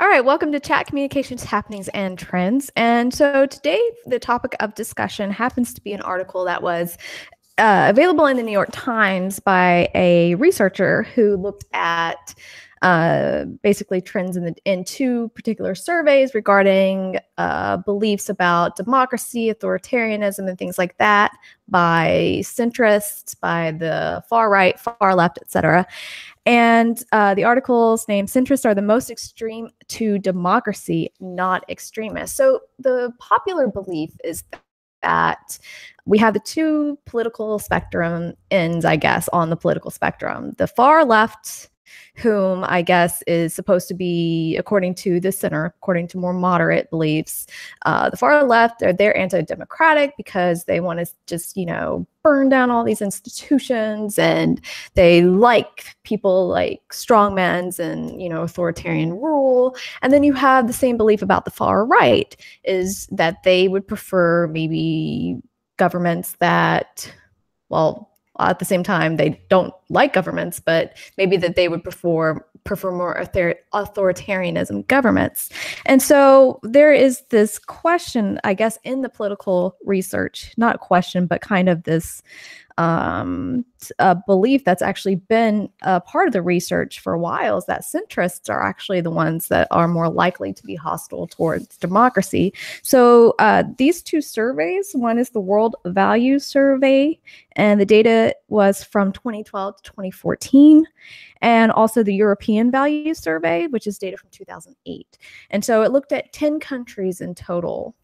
All right, welcome to Chat Communications Happenings and Trends. And so today, the topic of discussion happens to be an article that was available in the New York Times by a researcher who looked at basically trends in two particular surveys regarding beliefs about democracy, authoritarianism, and things like that by centrists, by the far right, far left, etc. And the article's name, Centrists are the most extreme to democracy, not extremists. So the popular belief is that we have the two political spectrum ends, I guess, on the political spectrum. The far left, whom I guess is supposed to be, according to the center, according to more moderate beliefs, the far left, they're anti-democratic because they want to just, burn down all these institutions, and they like people like strongmen and, authoritarian rule. And then you have the same belief about the far right, is that they would prefer maybe governments that, well, at the same time, they don't like governments, but maybe that they would prefer more authoritarianism governments. And so there is this question, I guess, in the political research, not a question, but kind of this belief that's actually been a part of the research for a while, is that centrists are actually the ones that are more likely to be hostile towards democracy. So these two surveys, one is the World Values Survey, and the data was from 2012 to 2014, and also the European Values Survey, which is data from 2008. And so it looked at 10 countries in total,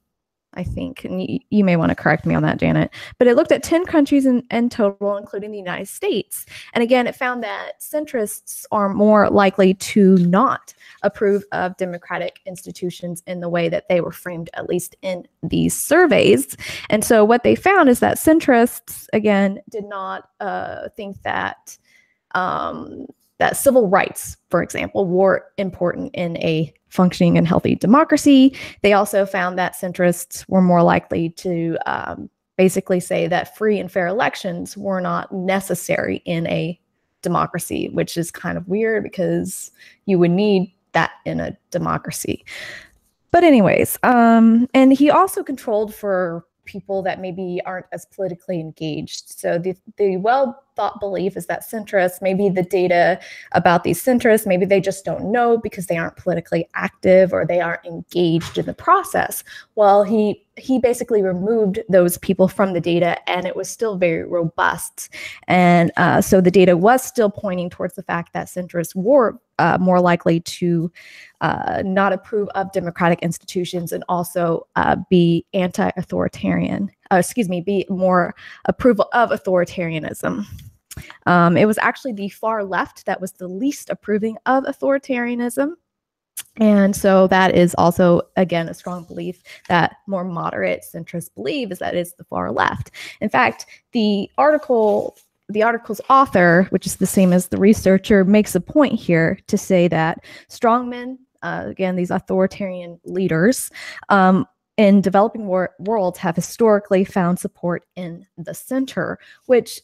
I think, and you may want to correct me on that, Janet, but it looked at 10 countries in total, including the United States. And again, it found that centrists are more likely to not approve of democratic institutions in the way that they were framed, at least in these surveys. And so what they found is that centrists, again, did not think that that civil rights, for example, were important in a functioning and healthy democracy. They also found that centrists were more likely to basically say that free and fair elections were not necessary in a democracy, which is kind of weird because you would need that in a democracy. But anyways, and he also controlled for people that maybe aren't as politically engaged. So the well-thought belief is that centrists, maybe the data about these centrists, maybe they just don't know because they aren't politically active or they aren't engaged in the process. Well, he basically removed those people from the data, and it was still very robust. And so the data was still pointing towards the fact that centrists were more likely to not approve of democratic institutions and also be anti-authoritarian, be more approval of authoritarianism. It was actually the far left that was the least approving of authoritarianism. And so that is also, again, a strong belief that more moderate centrists believe, is that it's the far left. In fact, the article's author, which is the same as the researcher, makes a point here to say that strongmen, again, these authoritarian leaders, in developing worlds have historically found support in the center, which,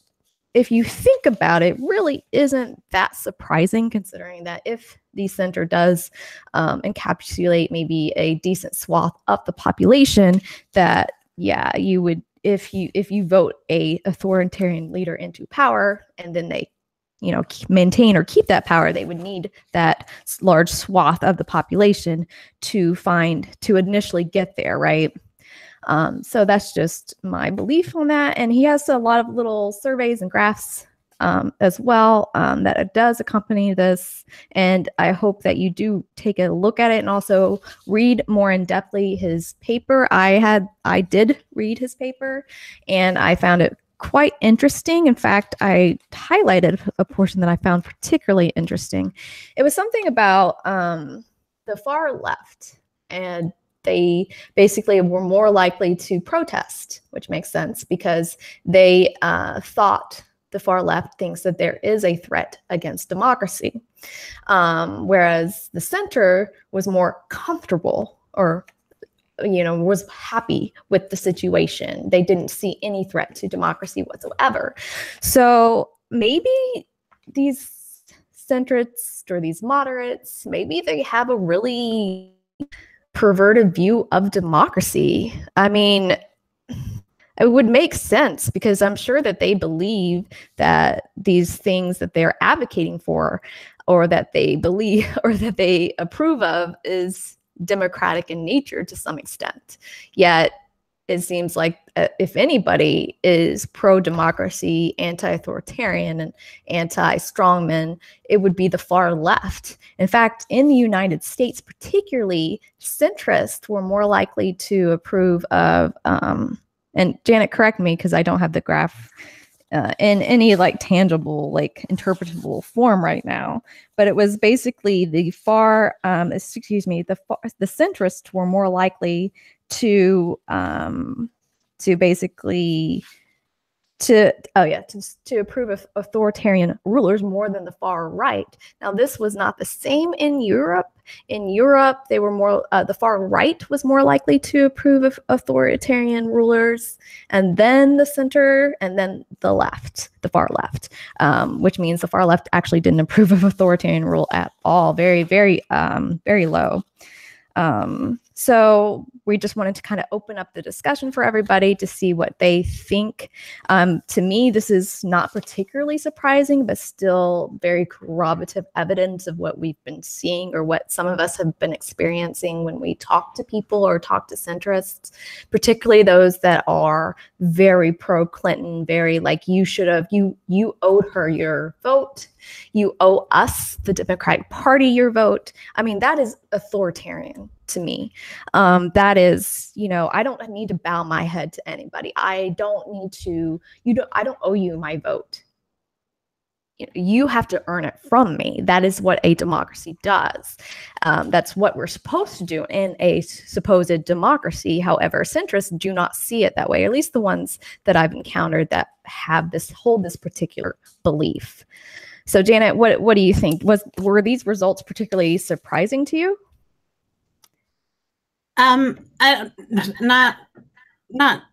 if you think about it, really isn't that surprising, considering that if the center does encapsulate maybe a decent swath of the population, that, yeah, you would, if you vote a authoritarian leader into power and then they maintain or keep that power, they would need that large swath of the population to initially get there, right? So that's just my belief on that. And he has a lot of little surveys and graphs as well that does accompany this. And I hope that you do take a look at it and also read more in-depthly his paper. I did read his paper, and I found it quite interesting. In fact, I highlighted a portion that I found particularly interesting. It was something about the far left, and they basically were more likely to protest, which makes sense because they thought, the far left thinks that there is a threat against democracy, whereas the center was more comfortable, or was happy with the situation. They didn't see any threat to democracy whatsoever. So maybe these centrists or these moderates, maybe they have a really perverted view of democracy. I mean, it would make sense because I'm sure that they believe that these things that they're advocating for or that they believe or that they approve of is democratic in nature to some extent. Yet it seems like if anybody is pro-democracy, anti-authoritarian, and anti-strongman, it would be the far left. In fact, in the United States, particularly, centrists were more likely to approve of, and Janet, correct me because I don't have the graph in any like tangible, like interpretable form right now. But it was basically the centrists were more likely to basically to approve of authoritarian rulers more than the far right. Now, this was not the same in Europe. In Europe, they were more the far right was more likely to approve of authoritarian rulers, and then the center, and then the left, the far left, which means the far left actually didn't approve of authoritarian rule at all. Very, very, very low. So we just wanted to kind of open up the discussion for everybody to see what they think. To me, this is not particularly surprising, but still very corroborative evidence of what we've been seeing or what some of us have been experiencing when we talk to people or talk to centrists, particularly those that are very pro-Clinton, very like you owed her your vote. You owe us, the Democratic Party, your vote. I mean, that is authoritarian to me. That is, I don't need to bow my head to anybody. I don't need to, I don't owe you my vote. You have to earn it from me. That is what a democracy does. That's what we're supposed to do in a supposed democracy. However, centrists do not see it that way, or at least the ones that I've encountered that have hold this particular belief. So Janet, what do you think? Were these results particularly surprising to you? Not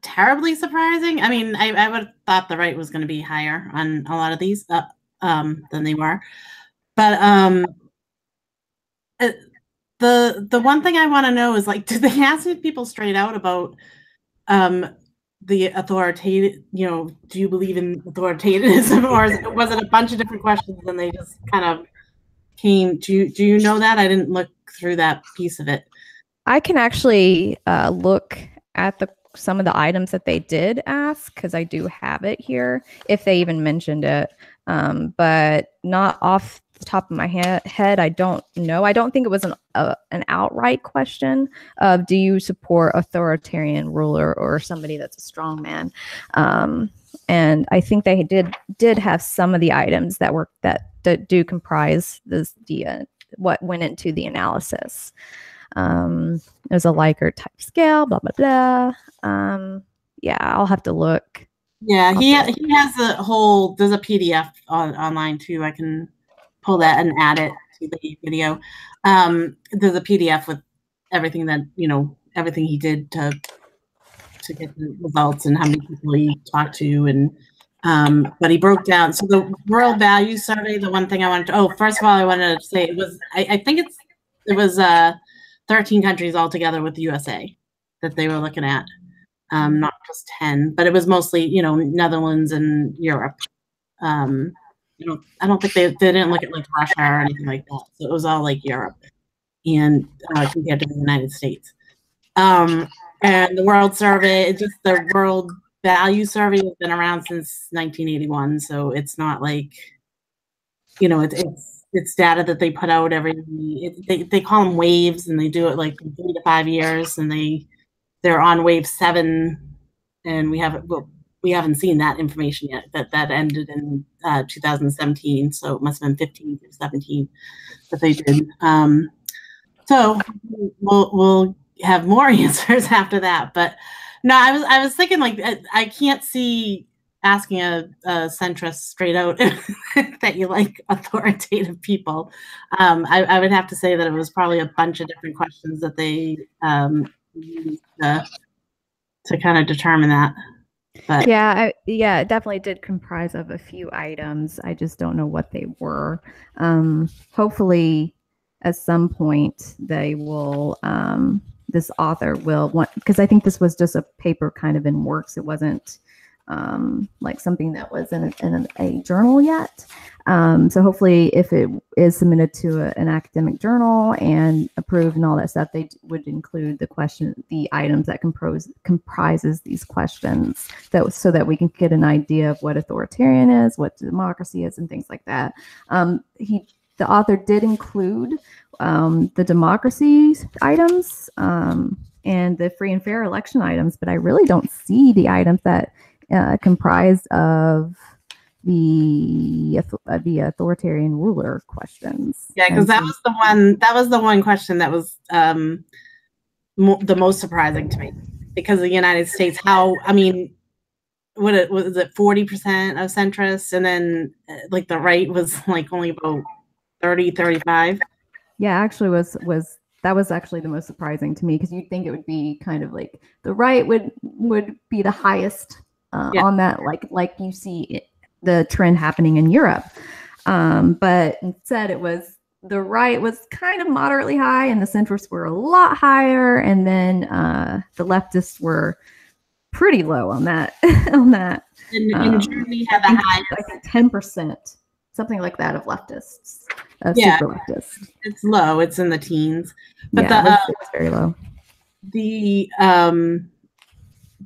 terribly surprising. I mean, I would have thought the right was going to be higher on a lot of these than they were. But the one thing I want to know is, like, did they ask people straight out about the authoritative, do you believe in authoritarianism, or was it a bunch of different questions and they just kind of came? Do you know that? I didn't look through that piece of it. I can actually look at some of the items that they did ask, because I do have it here, if they even mentioned it, but not off the top of my head. I don't know. I don't think it was an outright question of do you support authoritarian ruler or somebody that's a strong man. And I think they did have some of the items that do comprise what went into the analysis. There's a Likert type scale, blah blah blah. Yeah, I'll have to look. Yeah, he has there's a PDF online too. I can pull that and add it to the video. There's a PDF with everything that everything he did to get the results and how many people he talked to, and but he broke down. So the World Values Survey, the one thing I wanted to first of all I wanted to say it was I think it was 13 countries altogether with the USA that they were looking at, not just 10, but it was mostly Netherlands and Europe. I don't think they didn't look at like Russia or anything like that. So it was all like Europe and compared to the United States. And the World Survey, the World Value Survey has been around since 1981. So it's not like, it's data that they put out they call them waves, and they do it like 3 to 5 years, and they're on wave 7, and we haven't seen that information yet. That ended in 2017, so it must have been 15 or 17 that they did. So we'll have more answers after that. But no, I was thinking, like, I can't see asking a centrist straight out that you like authoritative people. I would have to say that it was probably a bunch of different questions that they used to kind of determine that. But yeah, it definitely did comprise of a few items. I just don't know what they were. Hopefully, at some point, they will. This author will want, because I think this was just a paper kind of in works. It wasn't like something that was in a journal yet. So hopefully, if it is submitted to an academic journal and approved and all that stuff, they would include the items that comprises these questions, so that we can get an idea of what authoritarian is, what democracy is, and things like that. The author did include the democracy items and the free and fair election items, but I really don't see the items that comprise of the authoritarian ruler questions. yeah, because that was the one question that was the most surprising to me, because the United States, was it 40% of centrists, and then like the right was like only about 35. Yeah, actually that was actually the most surprising to me, because you'd think it would be kind of like the right would be the highest on that, like you see the trend happening in Europe. But instead the right was kind of moderately high, and the centrists were a lot higher, and then the leftists were pretty low on that. In Germany had the highest. I think 10%, something like that, of leftists. Super leftist. It's low. It's in the teens. But it was very low.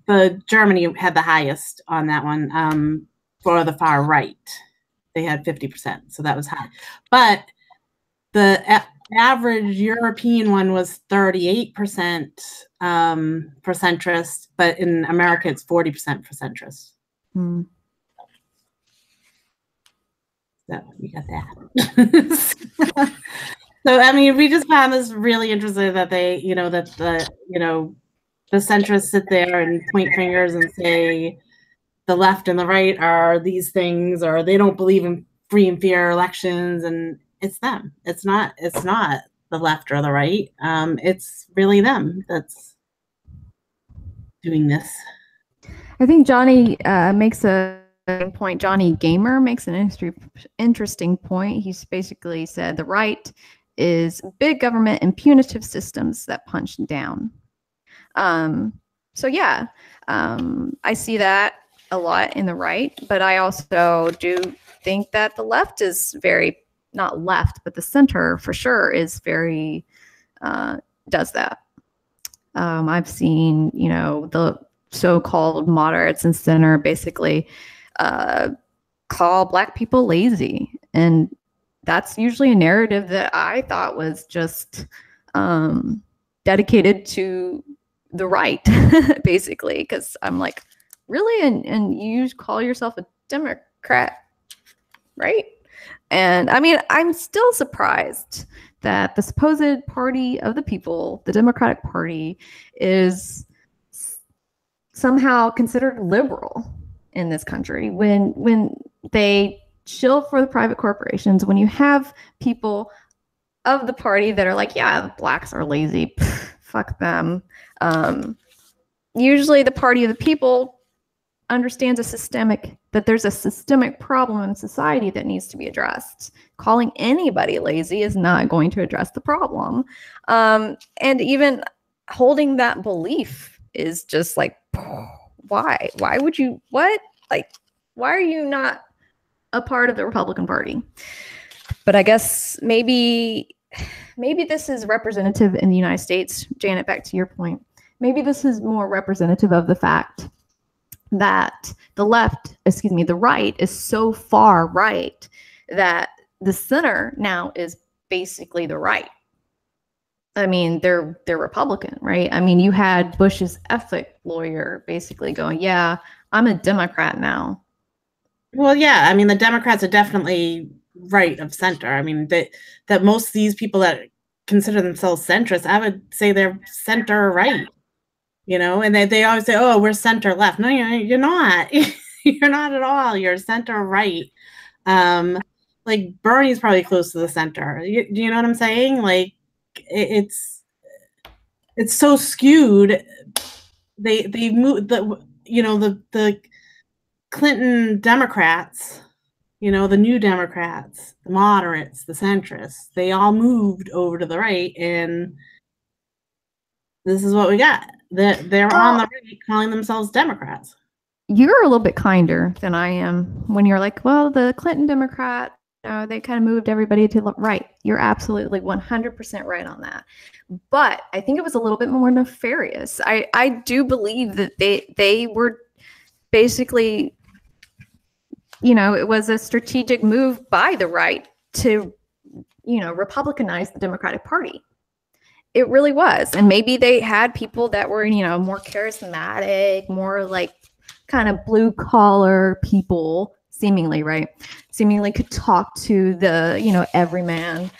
The Germany had the highest on that one for the far right. They had 50%, so that was high. But the average European one was 38% for centrists, but in America it's 40% for centrists. So you got that. So I mean, we just found this really interesting that they, the centrists sit there and point fingers and say the left and the right are these things, or they don't believe in free and fair elections, and it's them. It's not the left or the right. It's really them that's doing this. I think Johnny makes a point. Johnny Gamer makes an interesting point. He's basically said the right is big government and punitive systems that punch down. So yeah, I see that a lot in the right, but I also do think that the left is not left, but the center for sure is very, does that. I've seen, the so-called moderates and center basically call Black people lazy. And that's usually a narrative that I thought was just dedicated to the right, basically, because I'm like, really? And you call yourself a Democrat, right? And I mean, I'm still surprised that the supposed party of the people, the Democratic Party, is somehow considered liberal in this country when they shill for the private corporations, when you have people of the party that are like, yeah, the Blacks are lazy, fuck them. Usually the party of the people understands that there's a systemic problem in society that needs to be addressed. Calling anybody lazy is not going to address the problem. And even holding that belief is just like, why? Why would you, what? Like, why are you not a part of the Republican Party? But I guess maybe this is representative in the United States. Janet, back to your point. Maybe this is more representative of the fact that the right is so far right that the center now is basically the right. I mean, they're Republican, right? I mean, you had Bush's ethic lawyer basically going, yeah, I'm a Democrat now. Well, yeah, I mean, the Democrats are definitely right of center. I mean, that most of these people that consider themselves centrists, I would say they're center right. And they always say, oh, we're center left. No, you're not. You're not at all. You're center right. Like Bernie's probably close to the center. Do you know what I'm saying? Like it's so skewed. They moved the Clinton Democrats, the new Democrats, the moderates, the centrists, they all moved over to the right, and this is what we got. They're on the right calling themselves Democrats. You're a little bit kinder than I am when you're like, well, the Clinton Democrat, they kind of moved everybody to the right. You're absolutely 100% right on that. But I think it was a little bit more nefarious. I do believe that they were basically, it was a strategic move by the right to, Republicanize the Democratic Party. It really was. And maybe they had people that were, more charismatic, more like kind of blue collar people, seemingly, right? Seemingly could talk to the, everyman,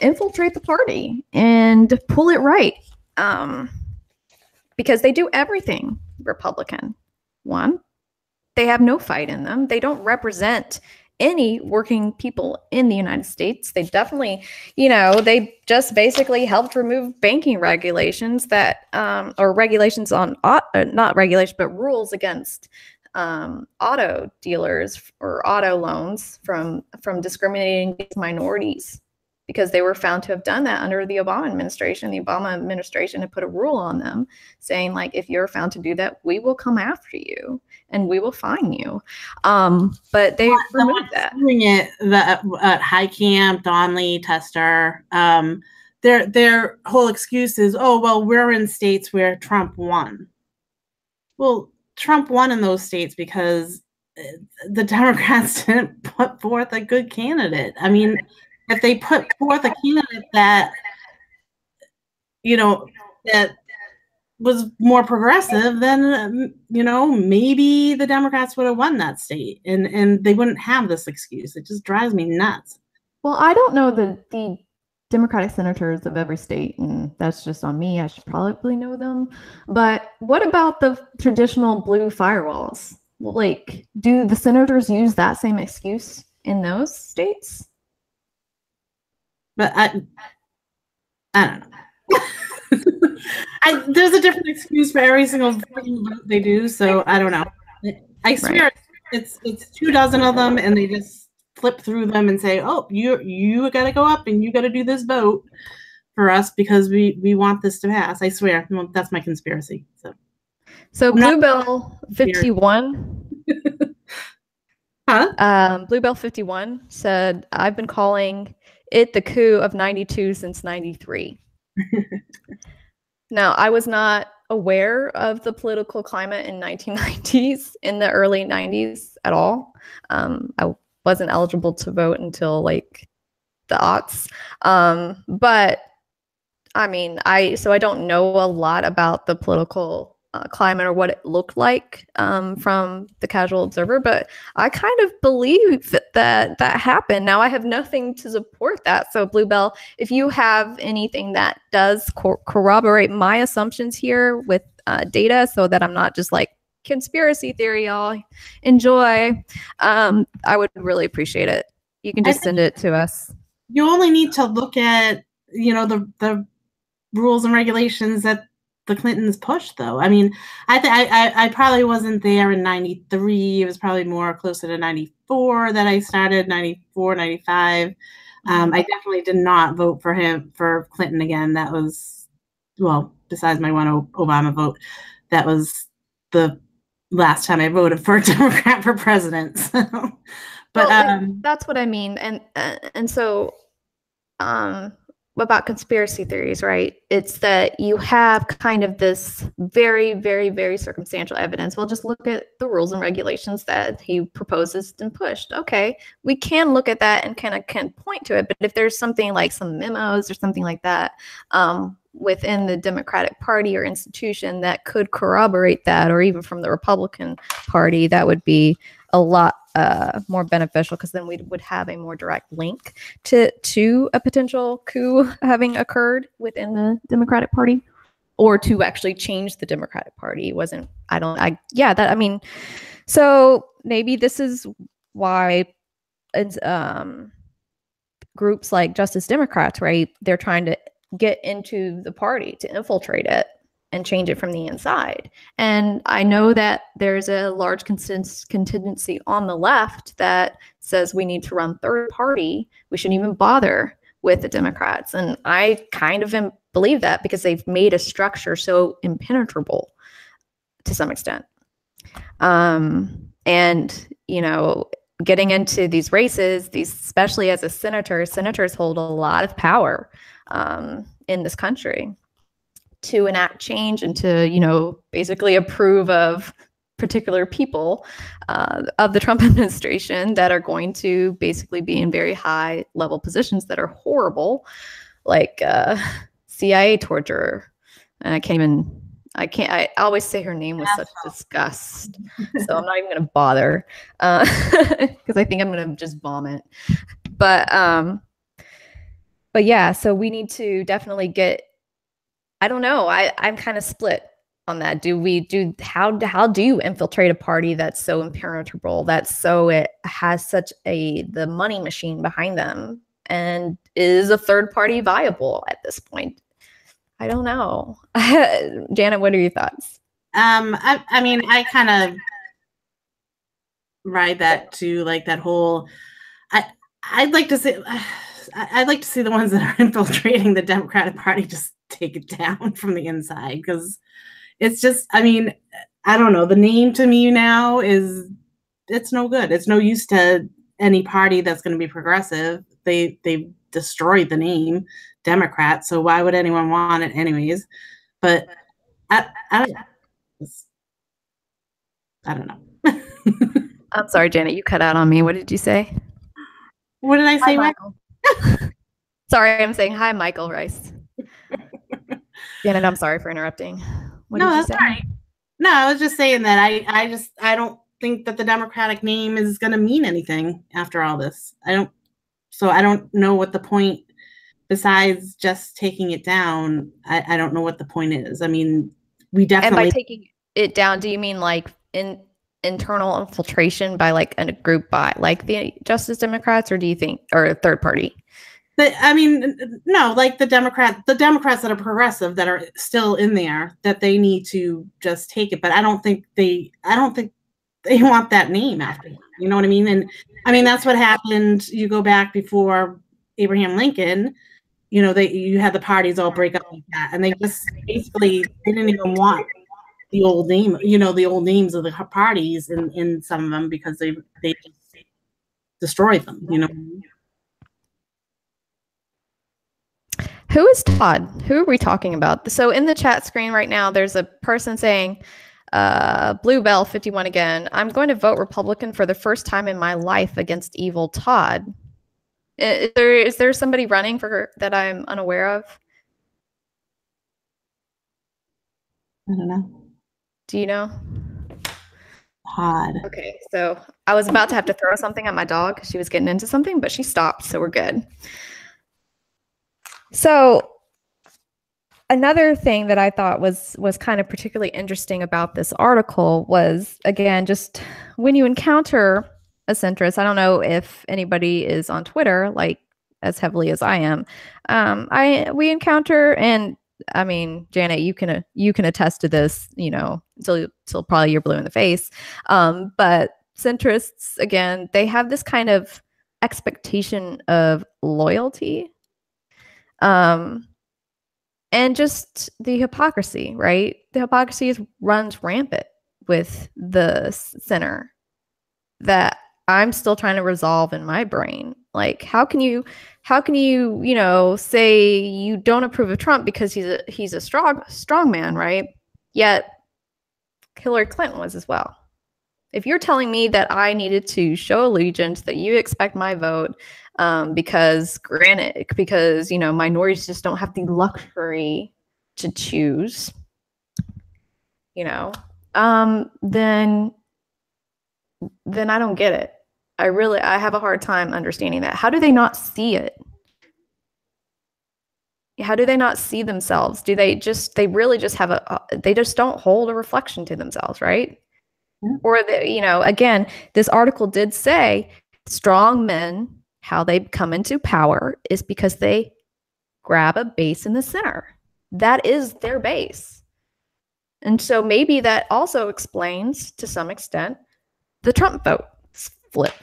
infiltrate the party and pull it right. Because they do everything Republican. One, they have no fight in them. They don't represent any working people in the United States. They definitely, they just basically helped remove banking regulations that, or regulations on, not regulation, but rules against auto dealers or auto loans from discriminating against minorities, because they were found to have done that under the Obama administration. The Obama administration had put a rule on them saying, like, if you're found to do that, we will come after you and we will fine you. But they removed that. Doing it at High Camp, Donley, Tester, their whole excuse is, oh, well, we're in states where Trump won. Well, Trump won in those states because the Democrats didn't put forth a good candidate. I mean, if they put forth a candidate that, that was more progressive, then, maybe the Democrats would have won that state, and they wouldn't have this excuse. It just drives me nuts. Well, I don't know the Democratic senators of every state, and that's just on me. I should probably know them. But what about the traditional blue firewalls? Like, do the senators use that same excuse in those states? But I don't know. There's a different excuse for every single vote they do, so I don't know. I swear, it's 24 of them, and they just flip through them and say, "Oh, you got to go up and you got to do this vote for us because we want this to pass." I swear, well, that's my conspiracy. So Bluebell 51. Bluebell 51 said, "I've been calling it the coup of 92 since 93. Now, I was not aware of the political climate in 1990s, in the early 90s at all. I wasn't eligible to vote until like the aughts. But I mean, I don't know a lot about the political climate or what it looked like from the casual observer, but I kind of believe that happened. Now, I have nothing to support that. So Bluebell, if you have anything that does corroborate my assumptions here with data, so that I'm not just like conspiracy theory, y'all enjoy, I would really appreciate it. You can just send it to us. You only need to look at, the rules and regulations that the Clintons pushed, though. I mean, I probably wasn't there in 93. It was probably more closer to 94 that I started, 94, 95. I definitely did not vote for Clinton again. That was, well, besides my one Obama vote, that was the last time I voted for a Democrat for president. So. But that's what I mean. And so about conspiracy theories, right? It's that you have kind of this very, very, very circumstantial evidence. Well, just look at the rules and regulations that he proposes and pushed. Okay, we can look at that and kind of can point to it. But if there's something like some memos or something like that within the Democratic Party or institution that could corroborate that, or even from the Republican Party, that would be a lot more beneficial, because then we would have a more direct link to a potential coup having occurred within the Democratic Party, or to actually change the Democratic Party. So maybe this is why it's, groups like Justice Democrats, right? They're trying to get into the party to infiltrate it. and change it from the inside. And I know that there's a large contingency on the left that says we need to run third party. We shouldn't even bother with the Democrats. And I kind of believe that because they've made a structure so impenetrable to some extent. And, you know, getting into these races, especially as a senator, senators hold a lot of power in this country to enact change and to, you know, basically approve of particular people of the Trump administration that are going to basically be in very high level positions that are horrible, like CIA torturer. And I always say her name with such disgust. So I'm not even going to bother because I think I'm going to just vomit. But yeah, so we need to definitely get, I don't know. I'm kind of split on that. How do you infiltrate a party that's so impenetrable, it has such the money machine behind them, and is a third party viable at this point? I don't know. Janet, what are your thoughts? I mean, I kind of ride that too, like that whole. I'd like to see the ones that are infiltrating the Democratic Party just take it down from the inside, because it's just, I mean, I don't know. The name to me now it's no good. It's no use to any party that's going to be progressive. They destroyed the name Democrat, so why would anyone want it anyways? But I don't know. I'm sorry, Janet, you cut out on me. What did you say? What did I say? Hi, Michael. Sorry, I'm saying hi, Michael Rice. Janet, I'm sorry for interrupting. What did you say? Right. No, I was just saying that I don't think that the Democratic name is going to mean anything after all this. I don't know what the point, besides just taking it down. I don't know what the point is. I mean, we definitely. And by taking it down, do you mean like internal infiltration by like a group by like the Justice Democrats, or do you think, or a third party? I mean, no, like the Democrats that are progressive that are still in there, that they need to just take it. But I don't think they want that name after. You know what I mean? And I mean, that's what happened. You go back before Abraham Lincoln, you know, you had the parties all break up like that, and they just basically didn't even want the old name, you know, the old names of the parties in some of them, because they just destroyed them, you know. Who is Todd? Who are we talking about? So in the chat screen right now, there's a person saying, Bluebell 51 again, I'm going to vote Republican for the first time in my life against evil Todd. Is there somebody running for that I'm unaware of? I don't know. Do you know? Todd. Okay, so I was about to have to throw something at my dog because she was getting into something, but she stopped, so we're good. So another thing that I thought was kind of particularly interesting about this article was, again, just when you encounter a centrist, I don't know if anybody is on Twitter like as heavily as I am. We encounter, and I mean, Janet, you can attest to this, you know, until probably you're blue in the face. But centrists, again, they have this kind of expectation of loyalty. And just the hypocrisy, right? The hypocrisy runs rampant with the center that I'm still trying to resolve in my brain. Like, how can you, you know, say you don't approve of Trump because he's a strong man, right? Yet Hillary Clinton was as well. If you're telling me that I needed to show allegiance, that you expect my vote, because you know, minorities just don't have the luxury to choose, you know, then I don't get it. I have a hard time understanding that. How do they not see it? How do they not see themselves? They really just have they just don't hold a reflection to themselves, right? Yeah. Or, you know, again, this article did say strong men, how they come into power is because they grab a base in the center. That is their base. And so maybe that also explains, to some extent, the Trump vote flip,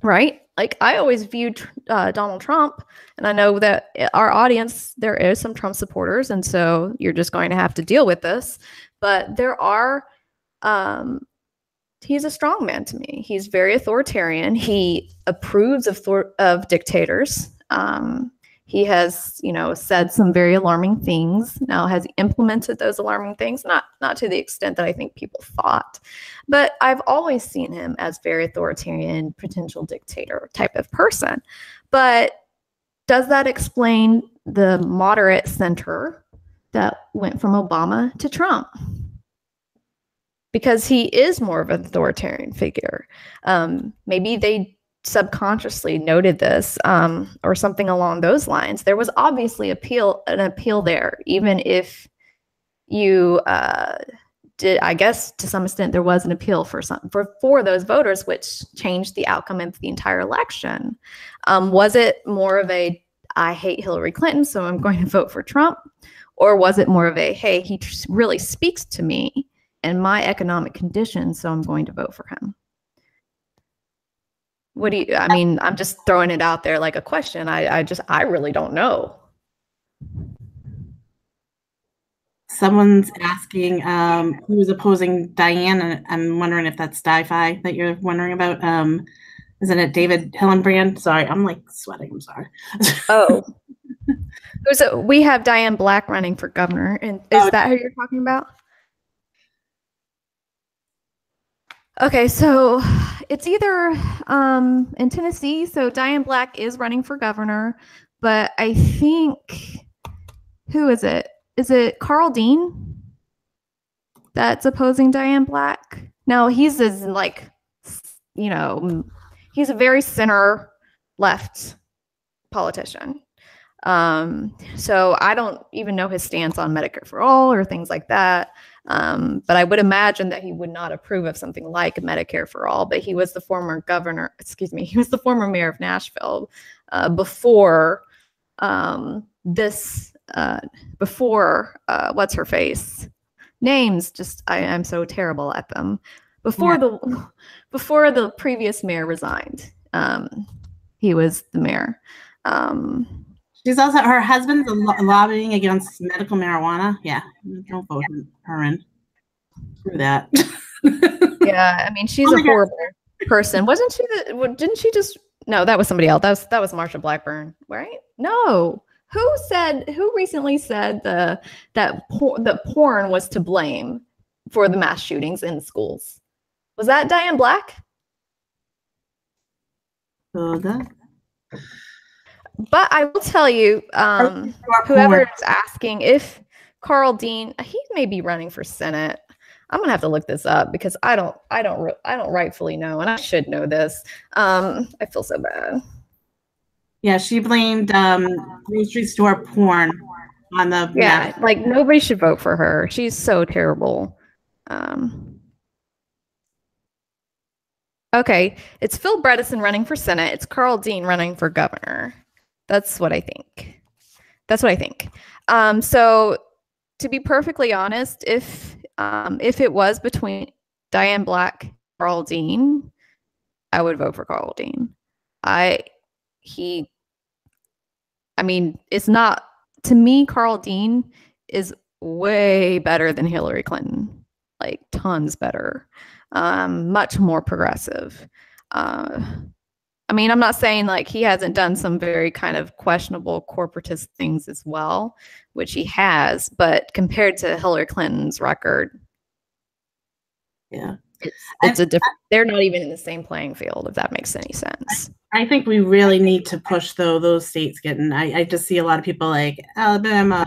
right? Like, I always viewed Donald Trump, and I know that our audience, there is some Trump supporters, and so you're just going to have to deal with this. But there are, he's a strong man to me. He's very authoritarian. He approves of dictators. He has, said some very alarming things. Now, has he implemented those alarming things? Not to the extent that I think people thought. But I've always seen him as very authoritarian, potential dictator type of person. But does that explain the moderate center that went from Obama to Trump? Because he is more of an authoritarian figure. Maybe they subconsciously noted this, or something along those lines. There was obviously an appeal there, even if you did, I guess to some extent there was an appeal for those voters, which changed the outcome of the entire election. Was it more of a, I hate Hillary Clinton, so I'm going to vote for Trump? Or was it more of a, hey, he really speaks to me and my economic conditions, so I'm going to vote for him? What do you, I mean, I'm just throwing it out there like a question. I really don't know. Someone's asking who is opposing Diane. I'm wondering if that's Di-Fi that you're wondering about. Isn't it David Hillenbrand? Sorry, I'm like sweating. I'm sorry. Oh. So we have Diane Black running for governor. And is that who you're talking about? Okay, so it's either in Tennessee. So Diane Black is running for governor, but I think, who is it? Is it Carl Dean that's opposing Diane Black? No, he's he's a very center left politician. So I don't even know his stance on Medicare for all or things like that. But I would imagine that he would not approve of something like Medicare for all. But he was the former he was the former mayor of Nashville before what's her face? Names, just I'm so terrible at them. Before the previous mayor resigned, he was the mayor. She's also, her husband's lobbying against medical marijuana. Yeah, don't vote her in. Screw that. Yeah, I mean, she's a horrible person. Wasn't she? Didn't she just? No, that was somebody else. That was Marsha Blackburn, right? No. Who recently said that porn was to blame for the mass shootings in schools? Was that Diane Black? But I will tell you, whoever is asking if Carl Dean, he may be running for Senate. I'm gonna have to look this up because I don't rightfully know, and I should know this. I feel so bad. Yeah, she blamed grocery store porn on the. Yeah, like nobody should vote for her. She's so terrible. Okay, it's Phil Bredesen running for Senate. It's Carl Dean running for governor. That's what I think. So to be perfectly honest, if it was between Diane Black and Carl Dean, I would vote for Carl Dean. It's not, to me, Carl Dean is way better than Hillary Clinton, like tons better, much more progressive. I'm not saying like he hasn't done some very kind of questionable corporatist things as well, which he has, but compared to Hillary Clinton's record, yeah, it's a different. They're not even in the same playing field, if that makes any sense. I think we really need to push those states getting. I just see a lot of people like Alabama,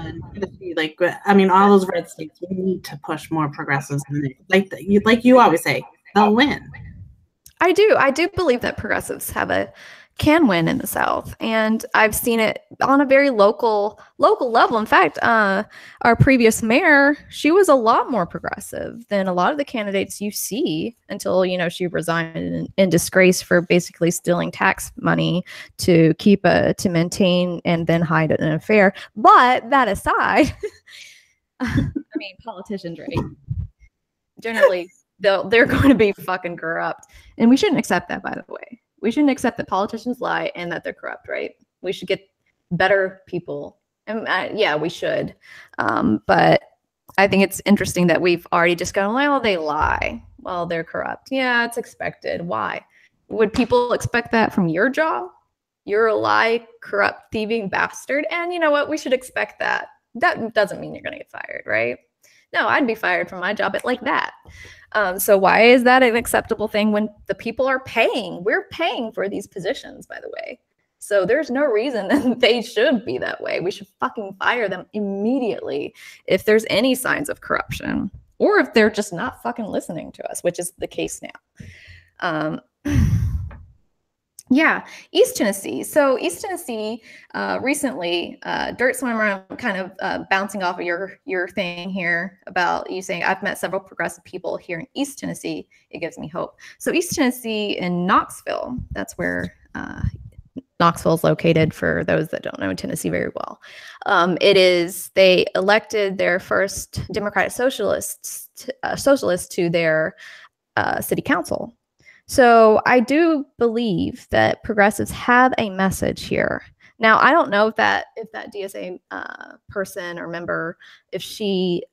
like all those red states. We need to push more progressives, like you always say, they'll win. I do believe that progressives can win in the South, and I've seen it on a very local level. In fact, our previous mayor, she was a lot more progressive than a lot of the candidates you see until she resigned in disgrace for basically stealing tax money to maintain and then hide an affair. But that aside, I mean, politicians, right? Generally, they're going to be fucking corrupt. And we shouldn't accept that, by the way. We shouldn't accept that politicians lie and that they're corrupt, right? We should get better people. And yeah, we should. But I think it's interesting that we've already just gone, well, they lie. Well, they're corrupt. Yeah, it's expected. Why? Would people expect that from your job? You're a lie, corrupt, thieving bastard. And you know what? We should expect that. That doesn't mean you're going to get fired, right? No, I'd be fired from my job like that. So why is that an acceptable thing when the people are paying? We're paying for these positions, by the way. So there's no reason that they should be that way. We should fucking fire them immediately if there's any signs of corruption, or if they're just not fucking listening to us, which is the case now. Yeah, East Tennessee. So East Tennessee recently, Dirt Swimmer, I'm kind of bouncing off of your thing here about you saying I've met several progressive people here in East Tennessee. It gives me hope. So East Tennessee in Knoxville, that's where Knoxville is located, for those that don't know Tennessee very well. They elected their first Democratic socialist to their city council. So I do believe that progressives have a message here. Now, I don't know if that DSA person or member, if she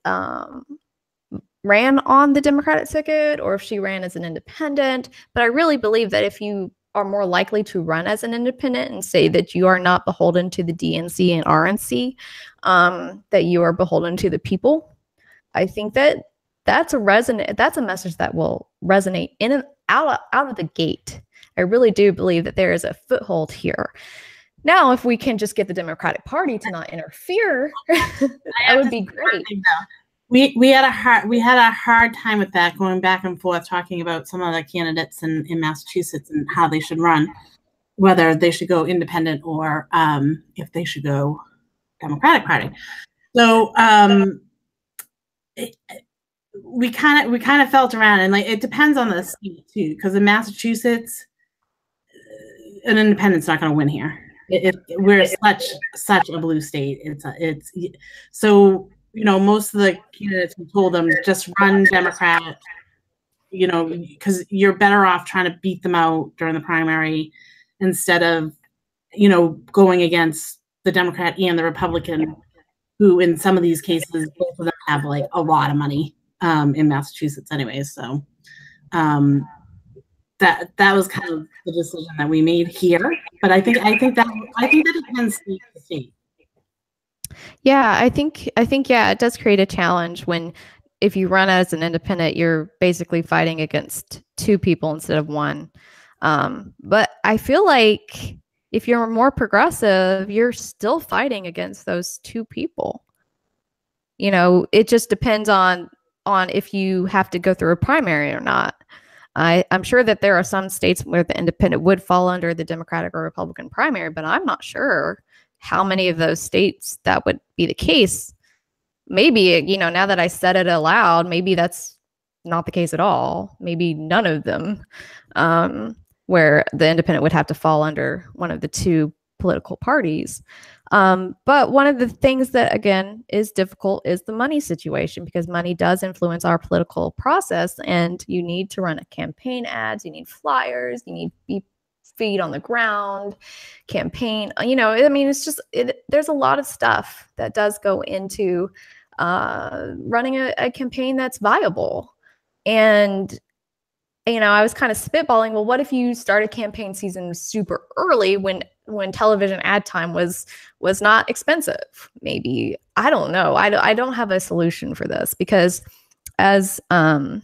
ran on the Democratic ticket or if she ran as an independent, but I really believe that if you are more likely to run as an independent and say that you are not beholden to the DNC and RNC, that you are beholden to the people, I think that that's a message that will resonate in and out of the gate. I really do believe that there is a foothold here. Now, if we can just get the Democratic Party to not interfere, that would be great. We had a hard time with that, going back and forth, talking about some of the candidates in Massachusetts and how they should run, whether they should go independent or if they should go Democratic Party. So we kind of felt around, and like it depends on the state too, because in Massachusetts, an independent's not going to win here. We're such a blue state. It's so, you know, most of the candidates, we told them just run Democrat, you know, because you're better off trying to beat them out during the primary instead of, you know, going against the Democrat and the Republican, who in some of these cases both of them have like a lot of money in Massachusetts anyways. So that was kind of the decision that we made here. But I think that depends state to state. Yeah, I think yeah, it does create a challenge when, if you run as an independent, you're basically fighting against two people instead of one. But I feel like if you're more progressive, you're still fighting against those two people. You know, it just depends on if you have to go through a primary or not. I'm sure that there are some states where the independent would fall under the Democratic or Republican primary, but I'm not sure how many of those states that would be the case. Maybe, you know, now that I said it aloud, maybe that's not the case at all. Maybe none of them, where the independent would have to fall under one of the two political parties. But one of the things that, again, is difficult is the money situation, because money does influence our political process, and you need to run a campaign ads, you need flyers, you need feet on the ground, campaign, you know, I mean, it's just, there's a lot of stuff that does go into running a campaign that's viable. And, you know, I was kind of spitballing, well, what if you started campaign season super early when television ad time was not expensive? Maybe, I don't know. I don't have a solution for this, because as I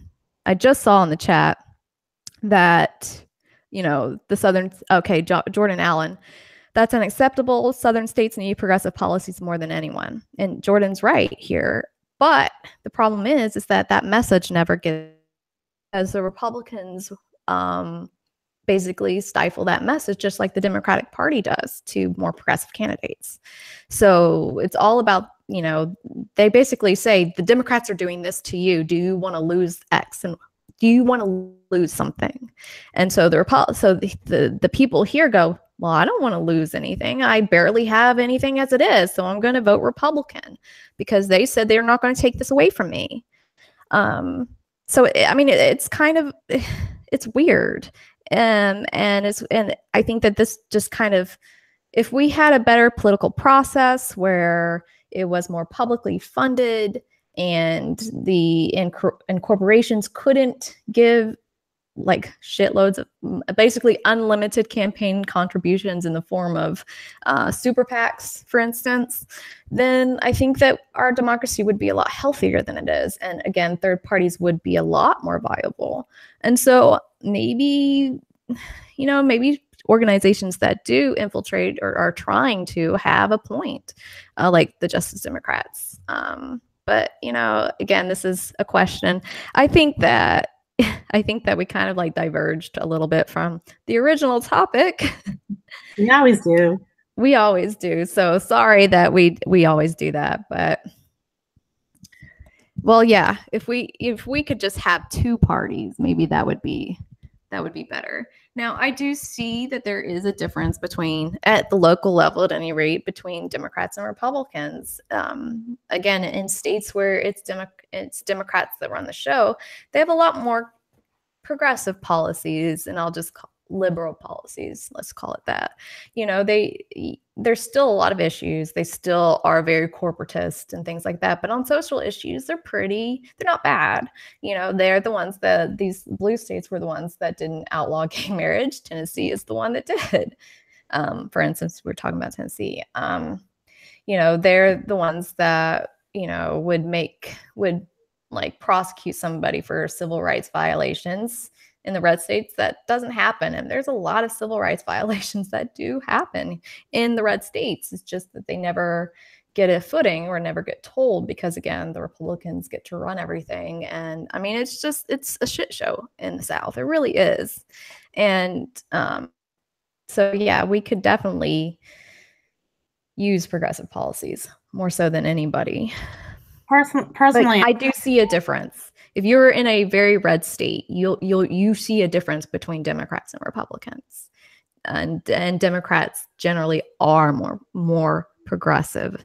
just saw in the chat that, you know, Jordan Allen, that's unacceptable. Southern states need progressive policies more than anyone. And Jordan's right here. But the problem is that message never gets, as the Republicans basically stifle that message, just like the Democratic Party does to more progressive candidates. So it's all about, you know, they basically say the Democrats are doing this to you. Do you want to lose X? And do you want to lose something? And so the people here go, well, I don't want to lose anything. I barely have anything as it is, so I'm going to vote Republican because they said they're not going to take this away from me. So I mean, it's kind of, it's weird, and I think that this just kind of, if we had a better political process where it was more publicly funded and and corporations couldn't give like shitloads of basically unlimited campaign contributions in the form of super PACs, for instance, then I think that our democracy would be a lot healthier than it is. And again, third parties would be a lot more viable. And so maybe, maybe organizations that do infiltrate or are trying to have a point, like the Justice Democrats. But, again, this is a question. I think that we kind of like diverged a little bit from the original topic. We always do. We always do. So sorry that we always do that, but well, yeah, if we could just have two parties, maybe that would be better. Now, I do see that there is a difference at the local level, at any rate, between Democrats and Republicans. Again, in states where it's Democrats that run the show, they have a lot more progressive policies, and I'll just call liberal policies, let's call it that. There's still a lot of issues. They still are very corporatist and things like that. But on social issues, they're not bad. They're the ones these blue states were the ones that didn't outlaw gay marriage. Tennessee is the one that did. For instance, we're talking about Tennessee. They're the ones that, would like prosecute somebody for civil rights violations. In the red states, that doesn't happen. And there's a lot of civil rights violations that do happen in the red states. It's just that they never get a footing or never get told because, again, the Republicans get to run everything. And I mean, it's a shit show in the South. It really is. And so, yeah, we could definitely use progressive policies more so than anybody. Personally, I do see a difference. If you're in a very red state, you see a difference between Democrats and Republicans, and Democrats generally are more progressive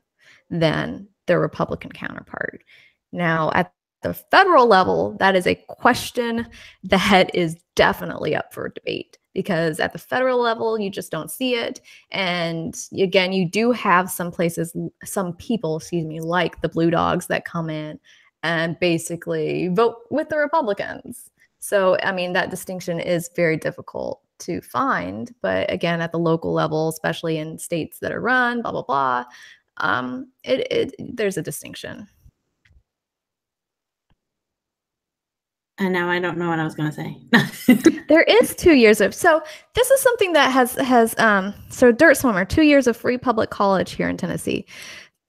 than their Republican counterpart. Now, at the federal level, that is a question that is definitely up for debate, because at the federal level, you just don't see it. And again, you do have some people, like the Blue Dogs that come in and basically vote with the Republicans. So, I mean, that distinction is very difficult to find. But again, at the local level, especially in states that are run, blah, blah, blah, there's a distinction. And now I don't know what I was going to say. There is 2 years of, so this is something that so Dirt Swimmer, 2 years of free public college here in Tennessee.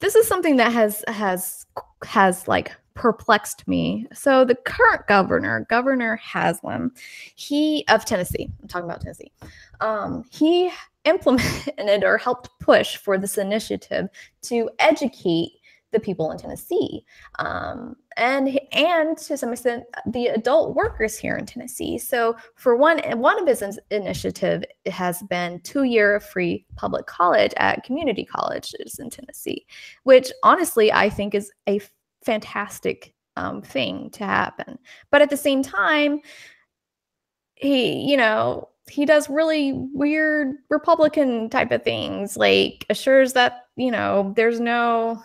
This is something that has like perplexed me. So the current Governor Haslam, of Tennessee, I'm talking about Tennessee, he implemented or helped push for this initiative to educate the people in Tennessee, and to some extent the adult workers here in Tennessee. So for one of his initiative has been 2-year free public college at community colleges in Tennessee, which honestly I think is a fantastic thing to happen. But at the same time, he does really weird Republican type of things, like assures that, there's no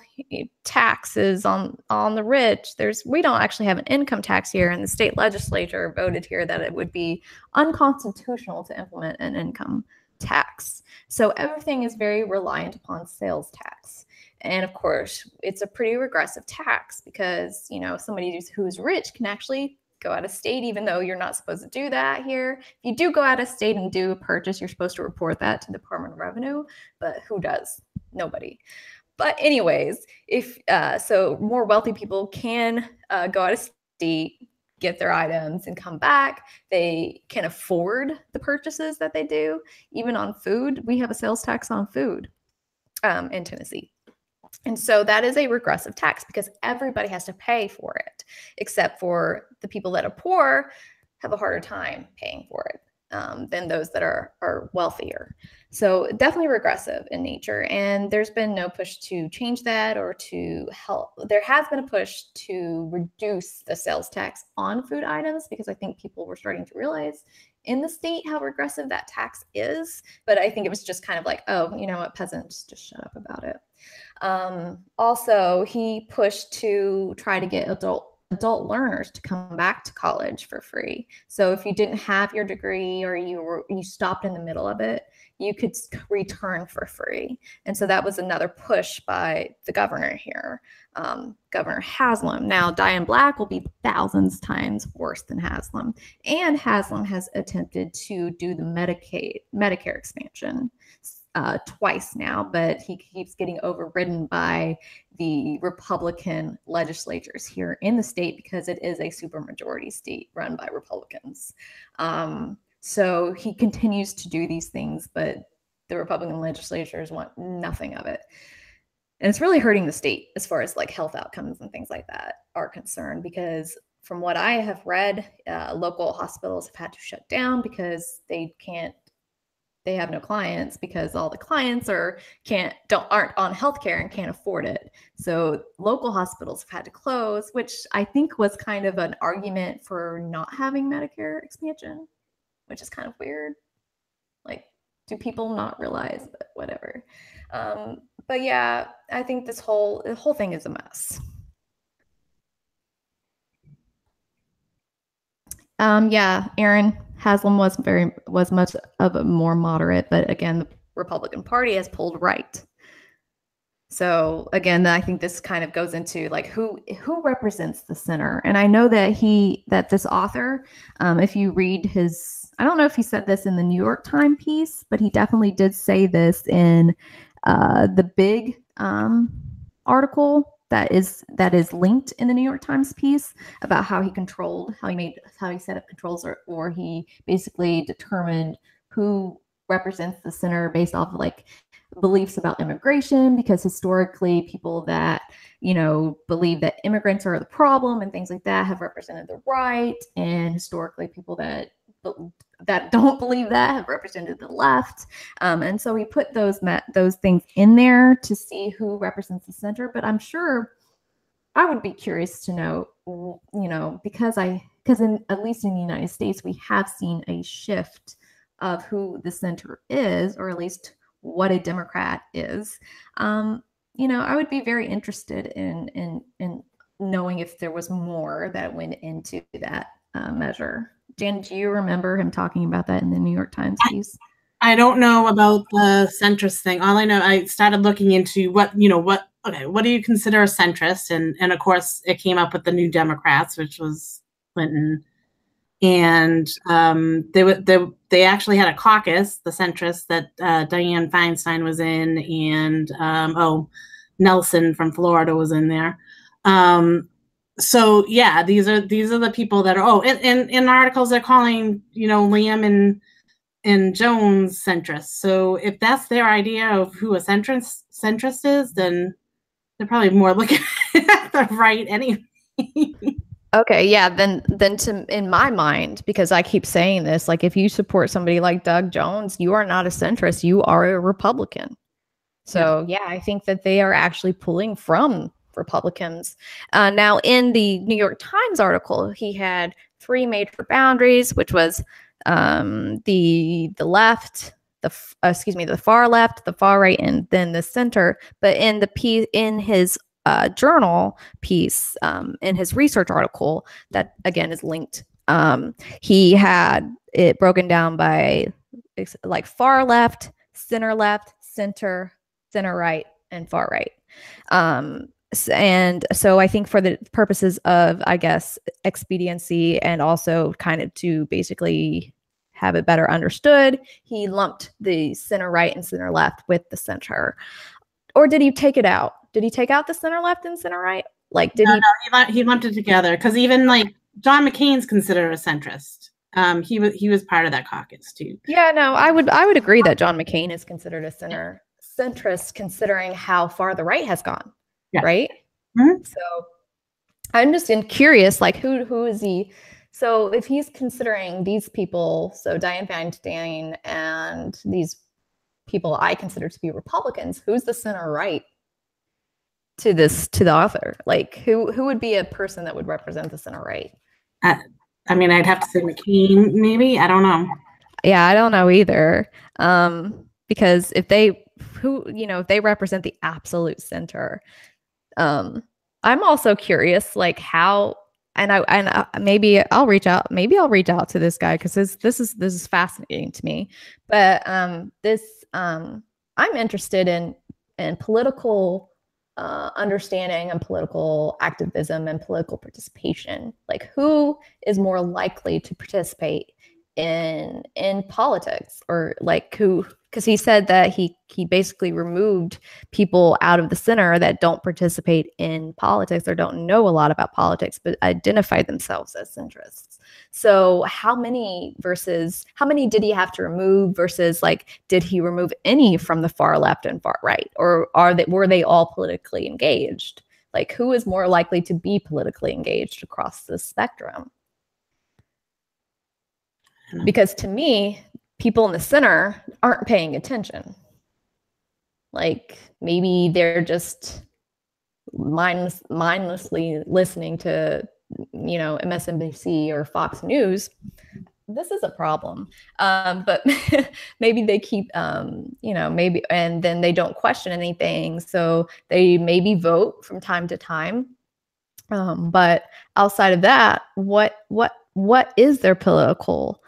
taxes on the rich. We don't actually have an income tax here, and the state legislature voted here that it would be unconstitutional to implement an income tax. So everything is very reliant upon sales tax. And of course, it's a pretty regressive tax because, somebody who's rich can actually go out of state, even though you're not supposed to do that here. If you do go out of state and do a purchase, you're supposed to report that to the Department of Revenue, but who does? Nobody. But anyways, so more wealthy people can go out of state, get their items and come back. They can afford the purchases that they do. Even on food, we have a sales tax on food in Tennessee. And so that is a regressive tax because everybody has to pay for it, except for the people that are poor have a harder time paying for it. than those that are wealthier. So definitely regressive in nature. And there's been no push to change that or to help. There has been a push to reduce the sales tax on food items because I think people were starting to realize in the state how regressive that tax is. But I think it was just kind of like, oh, you know what, peasants, just shut up about it. Also, he pushed to try to get adult learners to come back to college for free. So if you didn't have your degree or you stopped in the middle of it, you could return for free. And so that was another push by the governor here, Governor Haslam. Now, Diane Black will be thousands times worse than Haslam. And Haslam has attempted to do the Medicare expansion twice now, but he keeps getting overridden by the Republican legislatures here in the state because it is a supermajority state run by Republicans. So he continues to do these things, but the Republican legislatures want nothing of it. And it's really hurting the state as far as like health outcomes and things like that are concerned, because from what I have read, local hospitals have had to shut down because they have no clients because all the clients aren't on healthcare and can't afford it. So local hospitals have had to close, which I think was kind of an argument for not having Medicare expansion, which is kind of weird. Like, do people not realize? But whatever. But yeah, I think the whole thing is a mess. Yeah, Aaron, Haslam was much of a more moderate, but again, the Republican Party has pulled right. So again, I think this kind of goes into like who represents the center. And I know that this author, if you read his, I don't know if he said this in the New York Times piece, but he definitely did say this in the big article that is linked in the New York Times piece about how he set up controls, or he basically determined who represents the center based off of like beliefs about immigration, because historically people that, you know, believe that immigrants are the problem and things like that have represented the right, and historically people that don't believe that have represented the left. And so we put those things in there to see who represents the center. But I'm sure I would be curious to know, you know, because at least in the United States, we have seen a shift of who the center is, or at least what a Democrat is. You know, I would be very interested in knowing if there was more that went into that measure. Jan, do you remember him talking about that in the New York Times piece? I don't know about the centrist thing. All I know, I started looking into what do you consider a centrist? And of course, it came up with the New Democrats, which was Clinton. And they actually had a caucus, the centrists, that Dianne Feinstein was in, and Nelson from Florida was in there. So yeah, these are the people that are in articles they're calling, you know, Liam and Jones centrists. So if that's their idea of who a centrist is, then they're probably more looking at the right anyway. Okay, yeah, then in my mind, because I keep saying this, like if you support somebody like Doug Jones, you are not a centrist, you are a Republican. So yeah, I think that they are actually pulling from Republicans. Now, in the New York Times article, he had 3 major boundaries, which was the left, the far left, the far right, and then the center. But in his journal piece, in his research article that again is linked, he had it broken down by like far left, center right, and far right. And so I think for the purposes of, I guess, expediency and also kind of to basically have it better understood, he lumped the center right and center left with the center. Or did he take it out? Did he take out the center left and center right? Like, did he lumped it together, because even like John McCain's considered a centrist. He was part of that caucus too. Yeah, no, I would agree that John McCain is considered a centrist, considering how far the right has gone. Yeah. Right. Mm-hmm. So I'm just curious, like who is he So if he's considering these people, so Dianne Feinstein and these people I consider to be Republicans, who's the center right to the author? Like who would be a person that would represent the center right? I mean, I'd have to say McCain, maybe. I don't know. Yeah, I don't know either. Because if they represent the absolute center, I'm also curious, like how, and maybe I'll reach out to this guy because this is fascinating to me. But I'm interested in political understanding and political activism and political participation. Like who is more likely to participate in politics, or like who, because he said that he basically removed people out of the center that don't participate in politics or don't know a lot about politics but identify themselves as centrists. So how many did he have to remove, versus like did he remove any from the far left and far right, or were they all politically engaged? Like who is more likely to be politically engaged across the spectrum? Because to me, people in the center aren't paying attention. Like maybe they're just mindlessly listening to, MSNBC or Fox News. This is a problem. But maybe they keep, maybe, and then they don't question anything. So they maybe vote from time to time. But outside of that, what is their political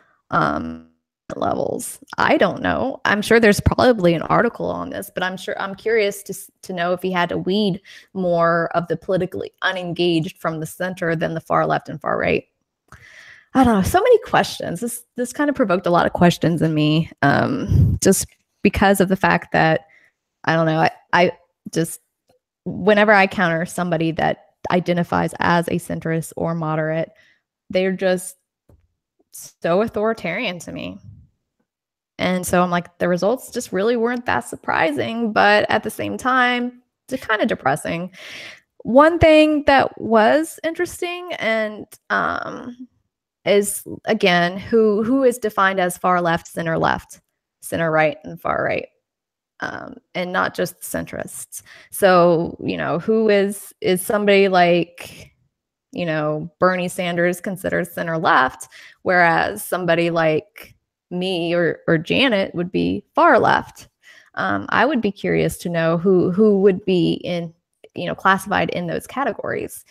levels? I don't know. I'm sure there's probably an article on this, but I'm curious to know if he had to weed more of the politically unengaged from the center than the far left and far right. I don't know. So many questions. This kind of provoked a lot of questions in me, just because of the fact that I don't know. I just, whenever I counter somebody that identifies as a centrist or moderate, they're just so authoritarian to me. And so I'm like, the results just really weren't that surprising, but at the same time, it's kind of depressing. One thing that was interesting and is, again, who is defined as far left, center right, and far right, and not just centrists. So, who is somebody like, Bernie Sanders considered center left, whereas somebody like me or Janet would be far left. I would be curious to know who would be in, classified in those categories.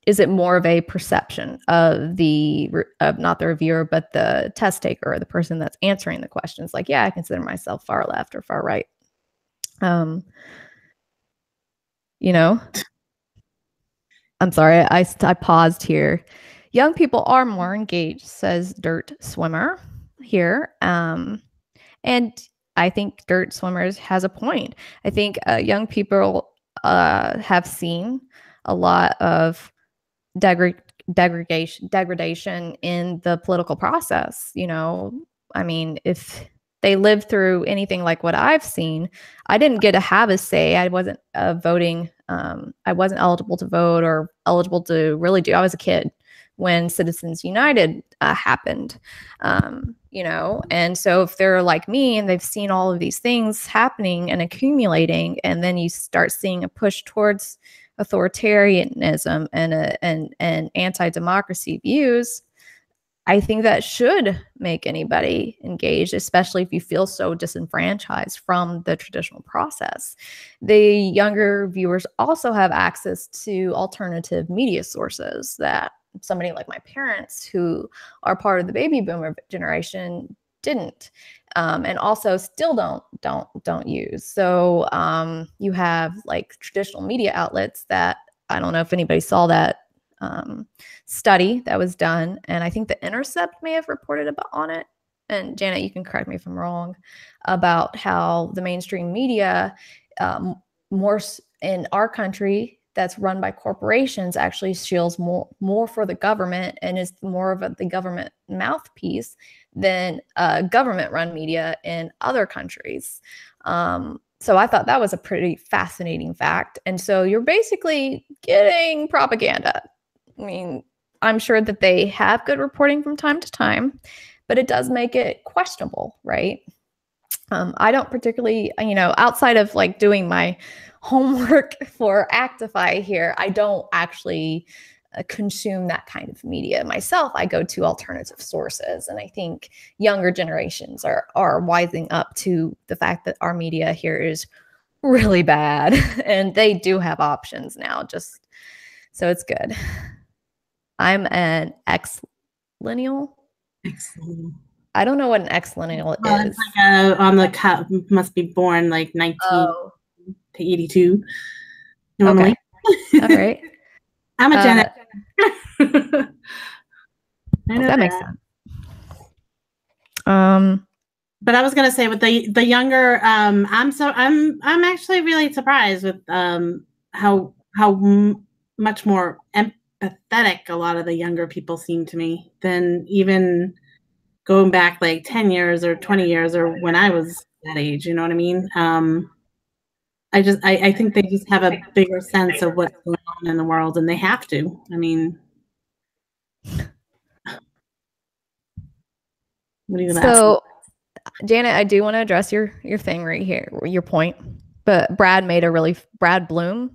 Is it more of a perception of not the reviewer, but the test taker or the person that's answering the questions? Like, yeah, I consider myself far left or far right. I'm sorry, I paused here. Young people are more engaged, says Dirt Swimmer here. And I think Dirt Swimmers has a point. I think young people have seen a lot of degradation in the political process. I mean, if they lived through anything like what I've seen, I didn't get to have a say. I wasn't voting. I wasn't eligible to vote or eligible to really do. I was a kid when Citizens United happened, and so if they're like me and they've seen all of these things happening and accumulating, and then you start seeing a push towards authoritarianism and anti-democracy views, I think that should make anybody engaged, especially if you feel so disenfranchised from the traditional process. The younger viewers also have access to alternative media sources that somebody like my parents, who are part of the baby boomer generation, didn't, and also still don't use. So you have like traditional media outlets that, I don't know if anybody saw that study that was done, and I think The Intercept may have reported on it. And Janet, you can correct me if I'm wrong, about how the mainstream media, more in our country that's run by corporations, actually shields more for the government and is more of the government mouthpiece than government-run media in other countries. So I thought that was a pretty fascinating fact. And so you're basically getting propaganda. I mean, I'm sure that they have good reporting from time to time, but it does make it questionable, right? I don't particularly, outside of like doing my homework for Actify here, I don't actually consume that kind of media myself. I go to alternative sources, and I think younger generations are wising up to the fact that our media here is really bad, and they do have options now. Just so it's good. I'm an X-lineal. I don't know what an X-lineal is. It's like on the cup, must be born like 1982 normally. Okay. All right. I'm a Gen X. I know that makes sense. But I was gonna say with the younger, I'm actually really surprised with how much more empathetic a lot of the younger people seem to me than even going back like 10 years or 20 years or when I was that age. You know what I mean? I think they just have a bigger sense of what's going on in the world, and they have to. I mean, what are you gonna ask? Janet, I do want to address your thing right here, your point. But Brad Bloom,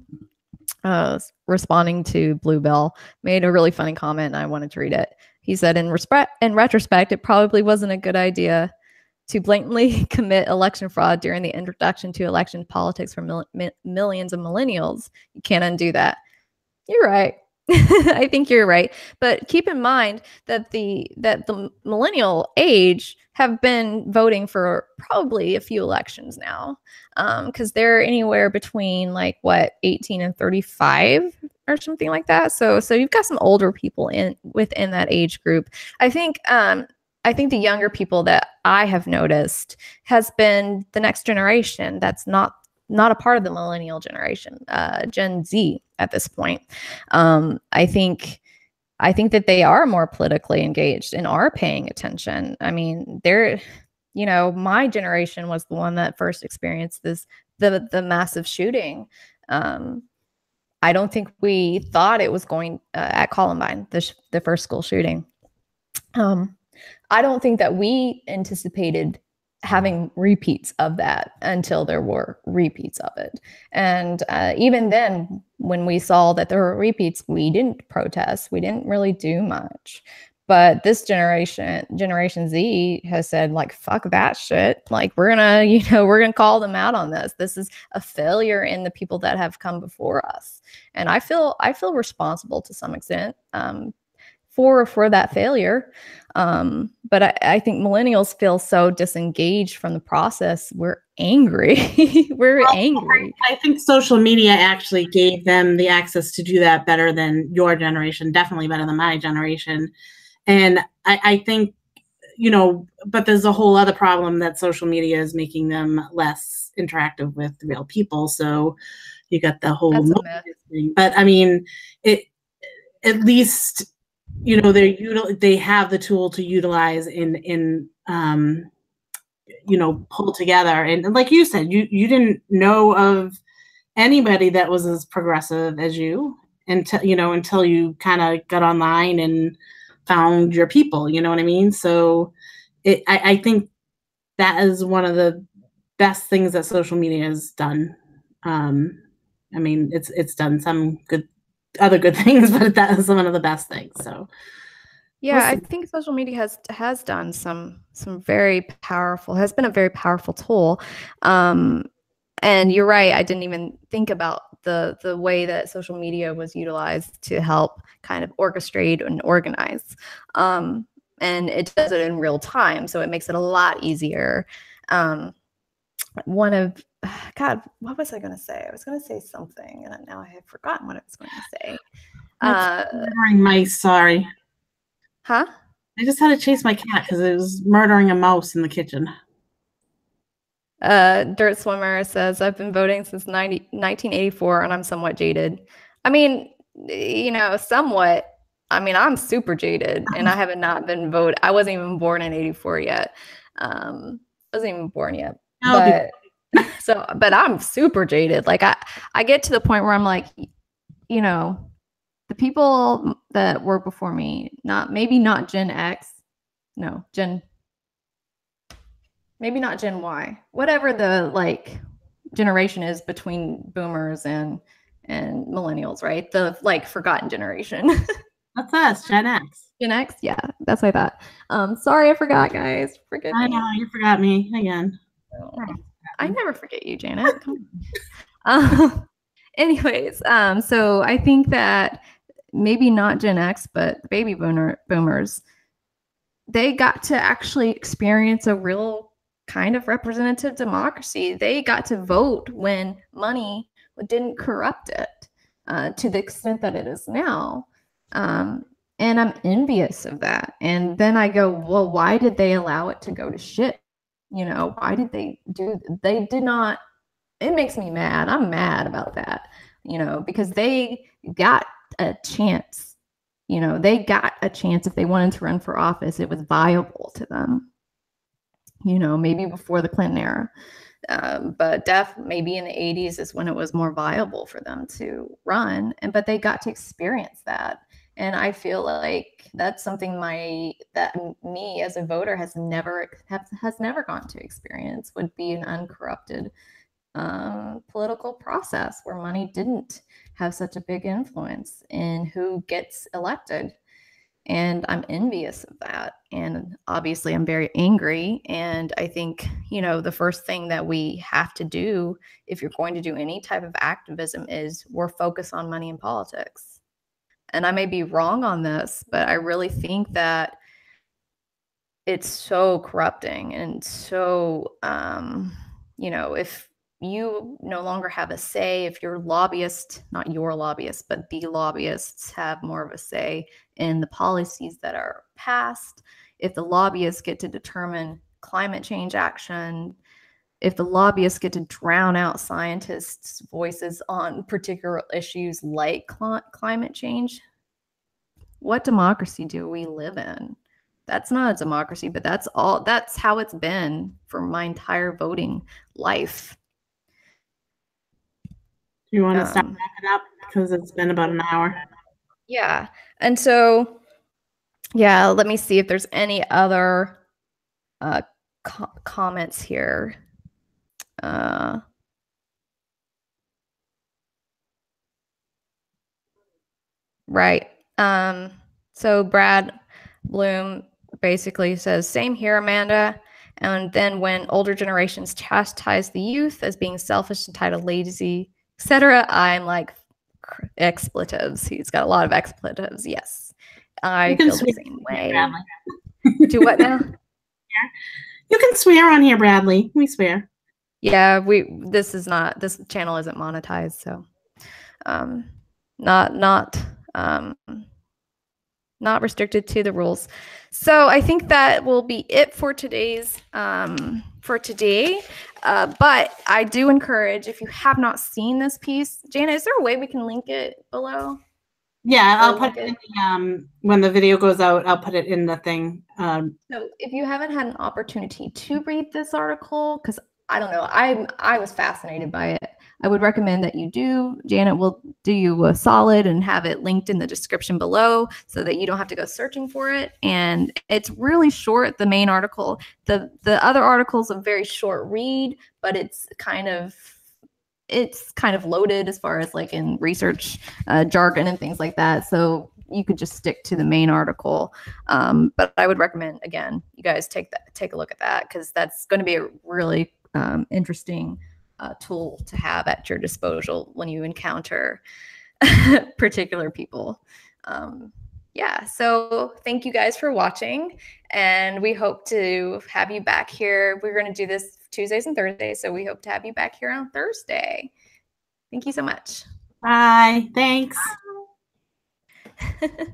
responding to Bluebell, made a really funny comment, and I wanted to read it. He said, in retrospect, it probably wasn't a good idea to blatantly commit election fraud during the introduction to election politics for millions of millennials. You can't undo that. You're right. I think you're right. But keep in mind that the millennial age have been voting for probably a few elections now, because they're anywhere between 18 and 35 or something like that. So you've got some older people within that age group. I think the younger people that I have noticed has been the next generation that's not a part of the millennial generation, Gen Z at this point. I think that they are more politically engaged and are paying attention. I mean, my generation was the one that first experienced the massive shooting. I don't think we thought it was going at Columbine, the first school shooting. I don't think that we anticipated having repeats of that until there were repeats of it. And even then, when we saw that there were repeats, we didn't protest. We didn't really do much. But this Generation Z has said, fuck that shit. We're gonna call them out on this. This is a failure in the people that have come before us. And I feel responsible to some extent for that failure. But I think millennials feel so disengaged from the process. We're angry. Angry. I think social media actually gave them the access to do that better than your generation, definitely better than my generation. And I think, but there's a whole other problem that social media is making them less interactive with real people. So you got the whole thing. But I mean, at least they have the tool to utilize in pull together. And like you said, you didn't know of anybody that was as progressive as you until you kind of got online and found your people. You know what I mean? So I think that is one of the best things that social media has done. I mean, it's done some other good things, but that is one of the best things. So yeah, I think social media has done some very powerful, has been a very powerful tool. And you're right, I didn't even think about the way that social media was utilized to help kind of orchestrate and organize. And it does it in real time, so it makes it a lot easier. God, what was I going to say? I was going to say something, and now I have forgotten what I was going to say. Murdering mice, sorry. Huh? I just had to chase my cat because it was murdering a mouse in the kitchen. Dirt Swimmer says, I've been voting since 1984, and I'm somewhat jaded. I mean, somewhat. I mean, I'm super jaded, and I haven't not been voted. I wasn't even born in 84 yet. I wasn't even born yet. But I'm super jaded. I get to the point where I'm like, the people that were before me, maybe not Gen X, no, maybe not Gen Y, whatever the like generation is between boomers and millennials, right? The like forgotten generation. That's us, Gen X. Gen X, yeah, that's what I thought. Sorry, I forgot, guys. Forgive me. I know, you forgot me again. I never forget you, Janet. Come on. Anyways, so I think that maybe not Gen X, but baby boomers, they got to actually experience a real kind of representative democracy. They got to vote when money didn't corrupt it to the extent that it is now. And I'm envious of that. And then I go, well, why did they allow it to go to shit? You know, why did they did not, it makes me mad. I'm mad about that, you know, because they got a chance. You know, they got a chance if they wanted to run for office. It was viable to them, you know, maybe before the Clinton era. But maybe in the 80s is when it was more viable for them to run. But they got to experience that. And I feel like that's something that me as a voter has never gone to experience, would be an uncorrupted political process where money didn't have such a big influence in who gets elected. And I'm envious of that. And obviously I'm very angry. And I think, you know, the first thing that we have to do if you're going to do any type of activism is we're focused on money in politics. And I may be wrong on this, but I really think that it's so corrupting and so, you know, if you no longer have a say, if your lobbyist, not your lobbyists, but the lobbyists have more of a say in the policies that are passed, if the lobbyists get to determine climate change action, if the lobbyists get to drown out scientists' voices on particular issues like climate change, what democracy do we live in? That's not a democracy, but that's how it's been for my entire voting life. Do you want to stop wrapping up? Because it's been about an hour. Yeah. And so, yeah, let me see if there's any other comments here. Right. So Brad Bloom basically says, same here, Amanda. And then when older generations chastise the youth as being selfish, entitled, lazy, etc., I'm like, expletives. He's got a lot of expletives. Yes. I feel the same way. Do what now? You can swear on here, Bradley. We swear. Yeah, this channel isn't monetized, so not restricted to the rules. So I think that will be it for today's for today. But I do encourage, if you have not seen this piece, Jana, is there a way we can link it below? Yeah, I'll put it in when the video goes out, I'll put it in the thing. So if you haven't had an opportunity to read this article, because I don't know, I was fascinated by it, I would recommend that you do. Janet will do you a solid and have it linked in the description below so that you don't have to go searching for it. And it's really short, the main article. The other article's a very short read, but it's kind of loaded as far as like in research jargon and things like that. So you could just stick to the main article. But I would recommend, again, you guys take a look at that, because that's going to be a really interesting tool to have at your disposal when you encounter particular people. Yeah, so thank you guys for watching, and we hope to have you back here. We're going to do this Tuesdays and Thursdays, so we hope to have you back here on Thursday. Thank you so much. Bye. Thanks. Bye.